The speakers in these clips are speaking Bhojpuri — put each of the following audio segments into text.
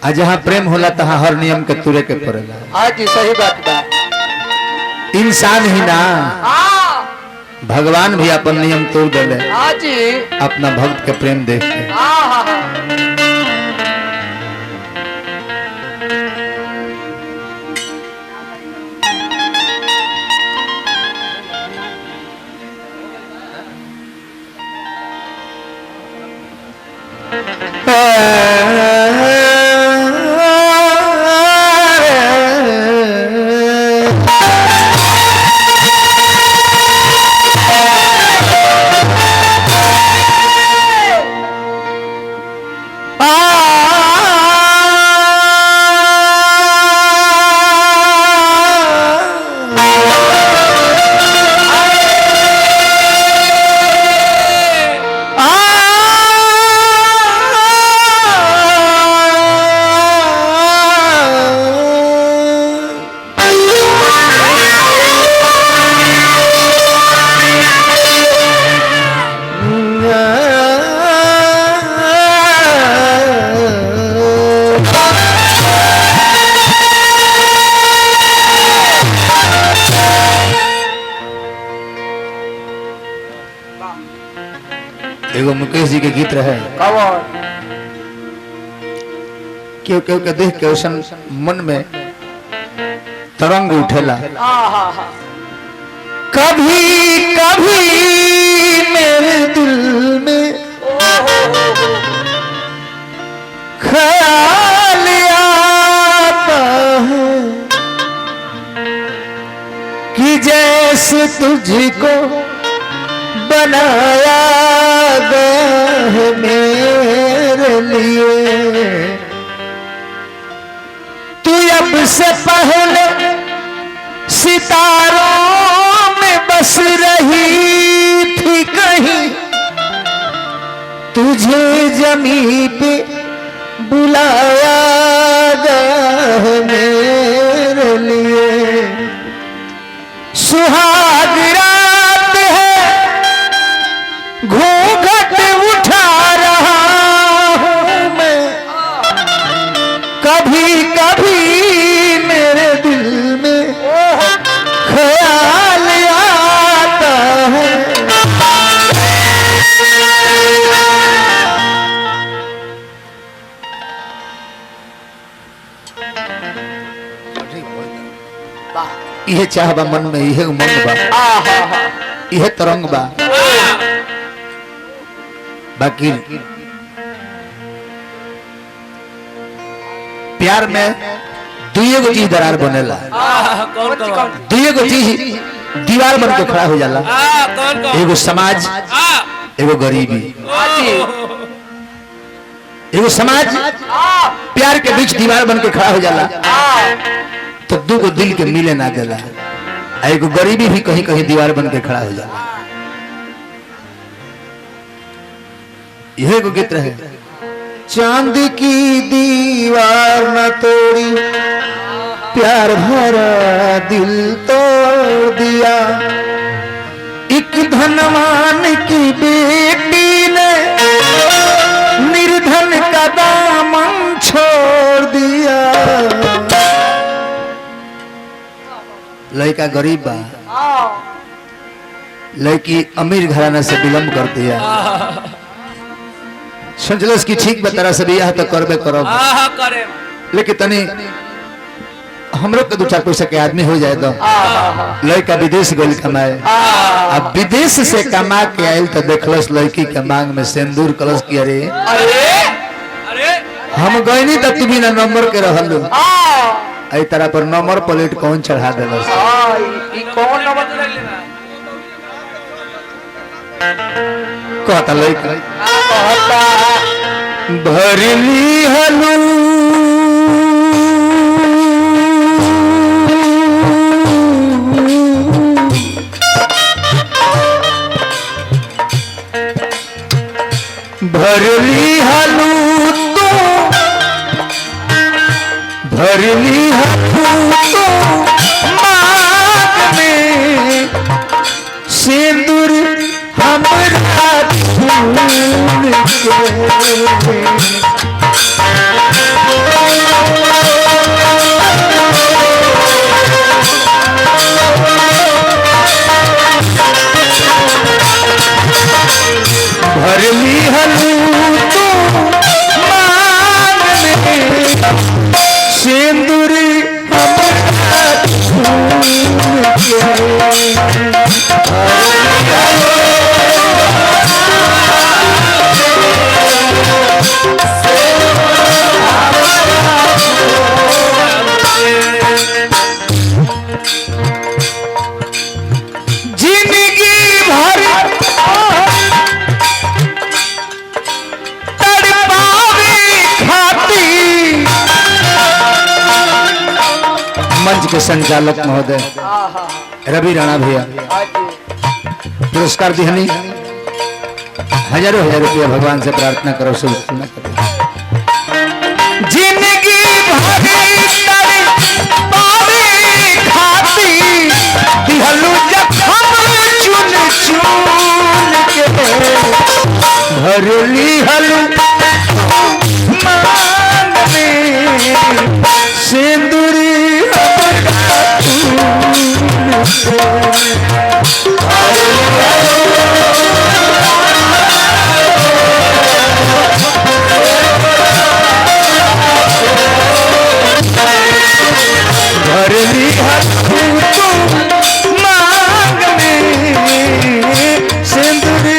आ जहाँ प्रेम होला तहाँ हर नियम के तुरे के पड़ेला। हाँ जी सही बात बा। इंसान ही ना भगवान भी अपन नियम तोड़ देले। हाँ जी अपना भक्त के प्रेम देख के। एगो मुकेश जी के गीत रहे क्यों क्यों के देख के उसन मन में तरंग उठेला। कभी कभी मेरे दिल में ख्याल आता है कि जैसे तुझको बनाया गया है मेरे लिए। तू अब से पहले सितारों में बस रही थी कहीं, तुझे जमीन पे बुलाया गया है मेरे लिए। सुहाग रात है घूंघट उठा रहा हूं मैं, कभी कभी मेरे दिल में ख्याल आता है। यह चाह बा मन में, यह उमंग बा, यह तरंग बा। बाकी प्यार में दुइये गो चीज दरार बनेला। दुइये गो चीज दीवार बन के खड़ा हो जाला। एगो समाज, एगो गरीबी। एगो समाज प्यार के बीच दीवार बन के खड़ा हो जाला तो दो गो दिल के मिले ना देला। एगो गरीबी भी कहीं कहीं दीवार बन के खड़ा हो जाला। यह को गीत रहे, चांद की दीवार न तोड़ी प्यार भरा दिल तोड़ दिया। एक धनवान की बेटी ने निर्धन का दामन छोड़ दिया। लड़का गरीब बा, लड़की अमीर घराना से बिलम्ब करती है। सोचलस की ठीक बतरा से बियाह तो करबे करब, लेकिन तनी हमरो के दो चार पैसा के आदमी हो जाए तो लड़का विदेश गइल कमाए। अब विदेश से कमा के आयल तो देखलस लड़की के मांग में सिंदूर कलश की। अरे हम गइनी तो तू बिना नंबर के रहल आई तरह पर नंबर प्लेट कौन चढ़ा देलस। कहता लड़का भरली हलू भरली हलू तो भरली हलू तो मांग में सिंदूर हमरा मंच के संचालक महोदय रवि राणा भैया पुरस्कार दिहनी हजारों हजार रुपया भगवान से प्रार्थना करो शुभकामना करो जिंदगी भरी खाती दिहलू जखम चुन चुन के भरली हलू मान में सिंदूरी भरली मांग में सिंदूरी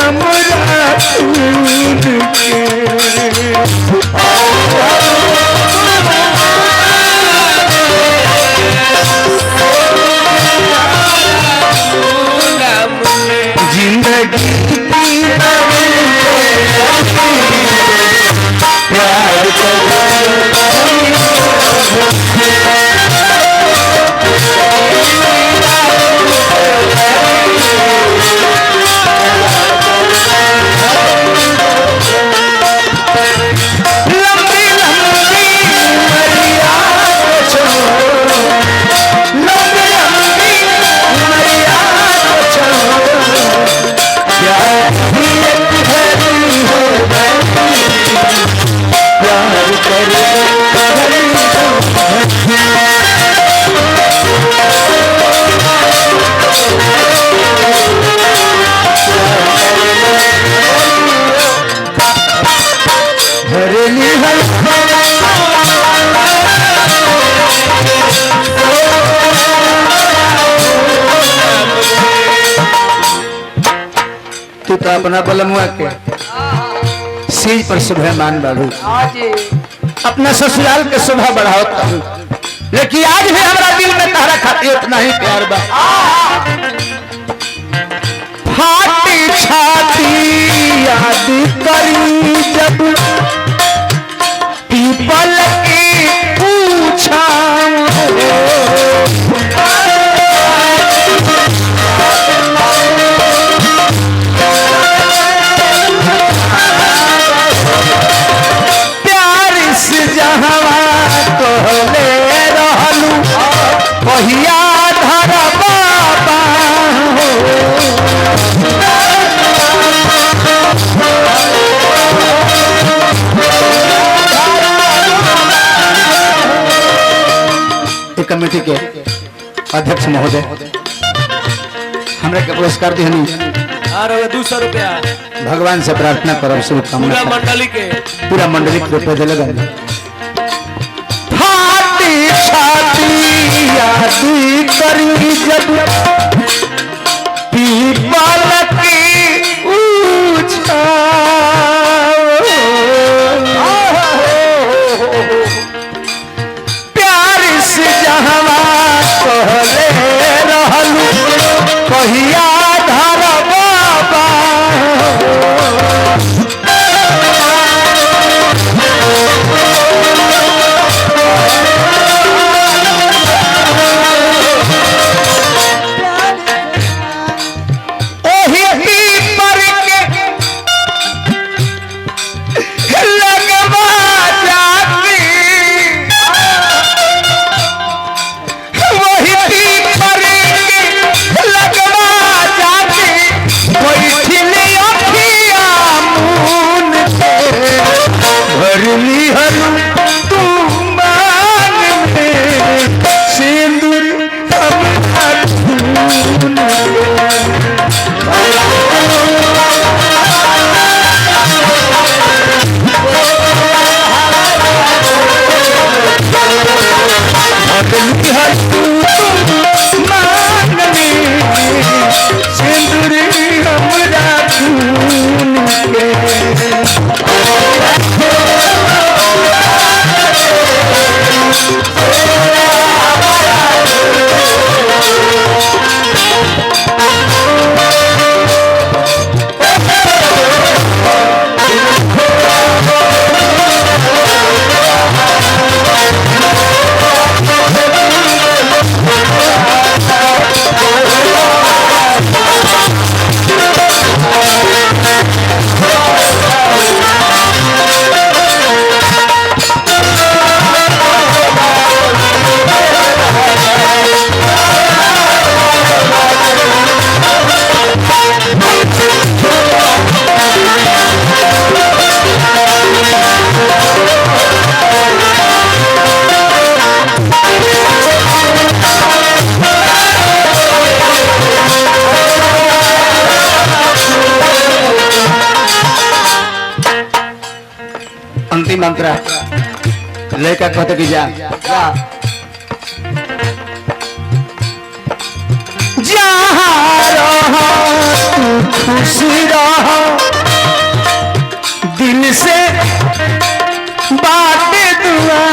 हमरा चून के जिंदगी प्यार तू तो अपना बलमुआ के सीज पर सुबह मान बाबू अपना ससुराल के शोभा बढ़ाओ लेकिन आज भी हमारा दिल में तारा खाती उतना ही प्यार बा फाटी छाती याद करी जब पीपल की पूछा कहिया धर बाबा हो कमेटी के अध्यक्ष महोदय हमरा के पुरस्कार दिहनी 200 रुपया भगवान से प्रार्थना करब शुभकामना पूरा मंडली के रुपये दिले गए याद करी जब पीपल की ऊंचा प्यार से जहवा कहले रहलू कहिया धर बाबा ओही अंतिम मंत्र लड़का कहते कि जा जहाँ रहो तू खुशी रहो दिल से बातें दुआ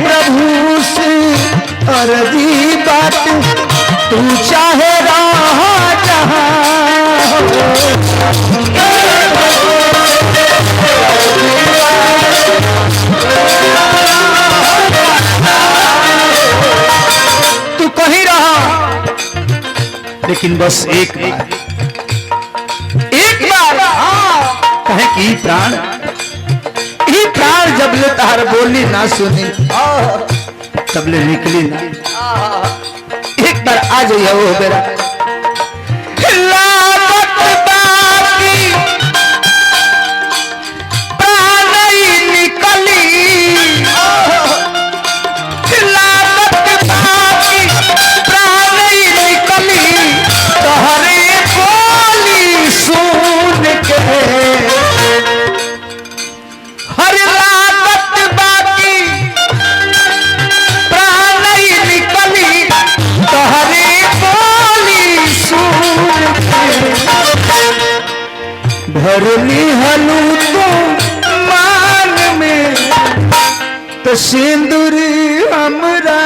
प्रभु से अर्जी बात तू चाहे रहा जहाँ तू कहीं रहा लेकिन बस एक बार कहे कि प्राण जब ले तार बोली ना सुनी तब ले निकली ना एक बार आ जाइए वो मेरा प्राण निकली प्राण निकली तोहरे बोली सुन के हर लागत बाकी प्राण निकली तोहरे बोली सुन भरली हलू तो मान में तो सिंदूरी हमरा